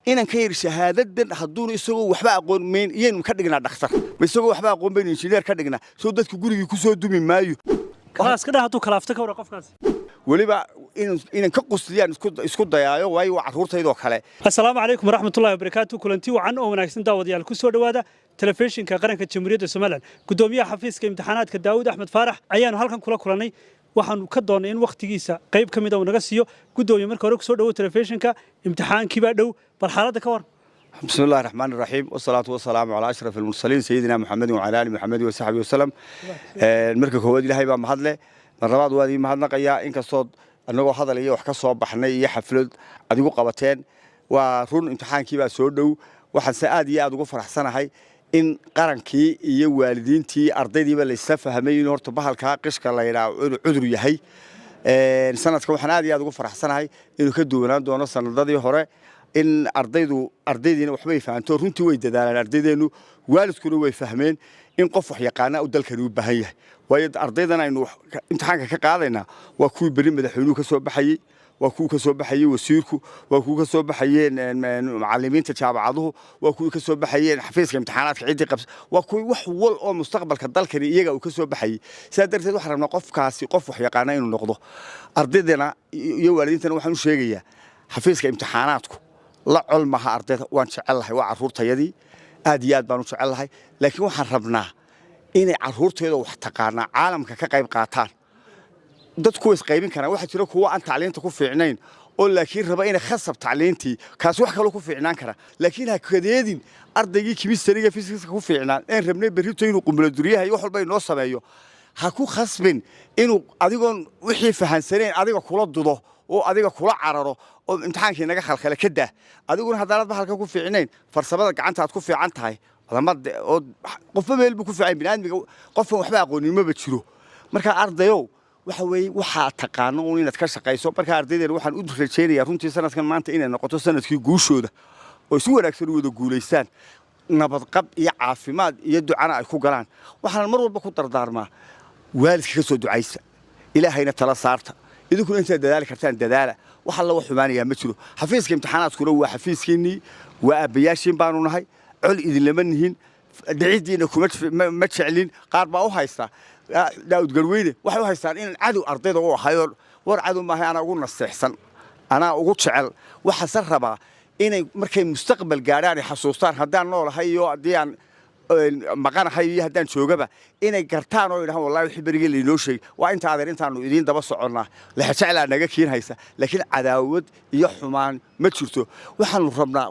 inaan ka yiri shahaadadan haduuna isagoo waxba aqoon meen iyeen ka dhignaa dhakhtar ma isagoo waxba aqoon been injineer ka dhignaa soo dadku gurigii ku soo dumi maayo kalaas ka dhahato kalaafta ka war qofkaas waliba inaan ka qustiyaan isku dayaayo way caruurtaydoo kale assalaamu alaykum waraxmatullaahi wabarakaatu kulantii wacan oo wanaagsan daawadayaal ku soo dhawaada telefishinka qaranka jamhuuriyadda Soomaaliland gudoomiyaha xafiiska imtixaanaadka Daawud Axmed Faarax ayaanu halkan kula kulanay waxaanu ka doonay in waqtigiisa qayb kamid ah uu naga siiyo gudoomiye marka hore ku soo dhawo telefishinka imtixaankii baa dhow bal xaaladda ka war بسم الله الرحمن الرحيم والصلاة والسلام على أشرف المرسلين سيدنا محمد وعلى آل محمد وصحبه وسلم المركز هو دي لهاي بقى محله الرباط وادي محلنا قيا إنك صوت أنه هذا اللي يحكي صوب بحني يحفل أديكو قبتين ورون امتحان كي بقى سودو وحساد يا أديكو فرح سنة هاي إن قرن كي يوالدين تي أرضي دي بل السفة همين ورتبها الكاقش كلا يرا عذر يهي سنة كم حناد يا أديكو فرح سنة هاي إنه كدونا دونا سنة ضدي هراء إن أرضينا وحبي فهمتوا رنتي ويد دالنا أرضينا والدكم ويفهمين إن قف يقانا ودل كانوا بهيه ويد أرضينا إنه امتحان كقاعدنا وكوي بريم بدحلو كسب بحيي وكوي كسب بحيي وسيركو وكوي كسب بحيي معلمين تتابع بعضه وكوي كسب بحيي حفيز امتحانات كعيد قبس وكوي وحول أو مستقبل كدل كان يجا وكسب بحيي سادرت وحنا نقف كاسي قف يقانا إنه نقضه أرضينا يوالدين وحنا شيء حفيز امتحاناتكم لا علمها أرضيها وان شعلها وعرورتها يدي آديات بانو شعلها لكن وحن ربنا إني عرورتها يدو وحتقانا عالم كقيب قاتان داد كويس قيبين كان واحد يقول هو أن تعليم تكون في عينين أقول لكن ربنا خصب تعليمتي كاس واحد كله في عنان كنا لكنها كديدين أرضي كميس سرية في تكون في عنان إن ربنا بريتين وقبل الدريها يوحل بين نص مايو هكو خصبين إنه أديكون وحي فهنسرين أديكون كولاد ضده oo adiga kula cararo oo imtixaankii naga khalkhale ka daa adiguna hadalad ba halka ku fiicneen farsamada gacanta aad ku fiican tahay adamad oo qofba meel bu ku fiican binaadmiga qofan waxba aqoonin ma jiro marka ardayo waxa weey waxa taqaano inaad ka shaqeyso marka ardaydeena waxaan u rajeynayaa runtii sanadkan maanta inay noqoto sanadkii guushooda oo si wanaagsan u wada guuleystaan nabad qab iyo caafimaad iyo ducana ay ku galaan waxaan mar walba ku dardaarmaa waalidka ka soo ducaysa ilaahayna tala saarta إذا أنت دلالة كرتان دلالة وحلا وحماني يا مترو حفيزك امتحانات كله وحفيزكني وأبياشين بانون هاي عل إذا لمنهن دعيدين ما تشعلين قاربا أو هايستا داود قرويني وحيو هايستان إن عدو أرضي ضوء هايور ورعدو ما هي أنا أقول نستحسن أنا أقول شعل وحسر ربا إن مركي مستقبل قاراني حسوستان هدان نور هايو ديان مقان حي هدان شوقبه إنay gartaan oo yiraahdo wallahi wixii bariga liinoo sheeg waa inta adeer intaanu idin daba soconaa la xajacla naga kiin haysa laakiin cadaawad iyo xumaan ma jirto waxaan rabnaa